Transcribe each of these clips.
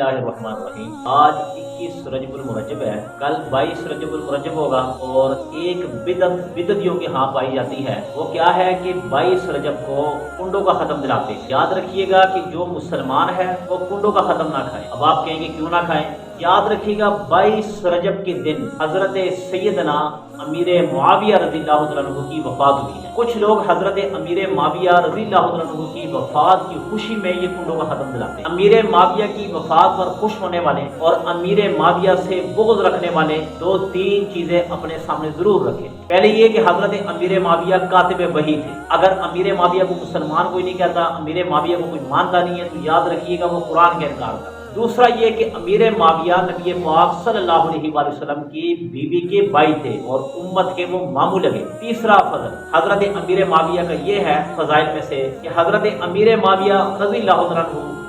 اللہ الرحمن الرحیم۔ آج 21 رجب المرجب ہے، کل 22 رجب المرجب ہوگا، اور ایک بدعتیوں کے ہاں پائی جاتی ہے۔ وہ کیا ہے کہ 22 رجب کو کنڈوں کا ختم دلاتے ہیں۔ یاد رکھیے گا کہ جو مسلمان ہے وہ کنڈوں کا ختم نہ کھائے۔ اب آپ کہیں گے کیوں نہ کھائیں؟ یاد رکھیے گا 22 رجب کے دن حضرت سیدنا امیر معاویہ رضی اللہ تعالیٰ عنہ کی وفات ہوئی ہے۔ کچھ لوگ حضرت امیر معاویہ رضی اللہ تعالیٰ عنہ کی وفات کی خوشی میں یہ کنڈوں کا ختم دلاتے ہیں۔ امیر معاویہ کی وفات پر خوش ہونے والے اور امیر معاویہ سے بغض رکھنے والے دو تین چیزیں اپنے سامنے ضرور رکھیں۔ پہلے یہ کہ حضرت امیر معاویہ کاتب وحی تھے۔ اگر امیر معاویہ کو مسلمان کوئی نہیں کہتا، امیر معاویہ کو کوئی مانتا نہیں ہے، تو یاد رکھیے گا وہ قرآن کا انکار کرتا۔ دوسرا یہ کہ امیر معاویہ نبی پاک صلی اللہ علیہ وآلہ وسلم کی بیوی کے بھائی تھے اور امت کے وہ ماموں لگے۔ تیسرا فضل حضرت امیر معاویہ کا یہ ہے فضائل میں سے کہ حضرت امیر معاویہ رضی اللہ عنہ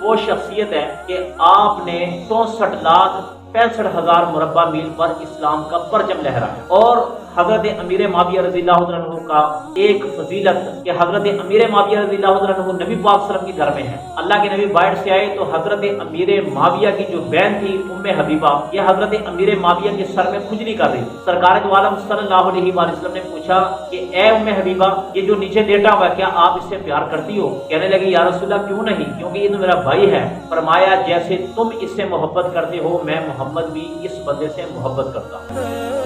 وہ شخصیت ہے کہ آپ نے 64,65,000 مربع میل پر اسلام کا پرچم لہرایا۔ اور حضرت امیر معاویہ رضی اللہ عنہ کا ایک فضیلت کہ حضرت امیر معاویہ رضی اللہ عنہ نبی پاک صلی اللہ علیہ وسلم کے گھر میں ہے۔ اللہ کے نبی باہر سے آئے تو حضرت امیر معاویہ کی جو بہن تھی ام حبیبہ، یہ حضرت امیر معاویہ کے سر میں کھجلی کر رہی تھی۔ سرکار دو عالم صلی اللہ علیہ وآلہ وسلم نے پوچھا کہ اے ام حبیبہ، یہ جو نیچے لیٹا ہوا ہے کیا آپ اس سے پیار کرتی ہو؟ کہنے لگی یا رسول اللہ کیوں نہیں، کیونکہ یہ تو میرا بھائی ہے۔ فرمایا جیسے تم اس سے محبت کرتے ہو میں محمد بھی اس بندے سے محبت کرتا ہوں۔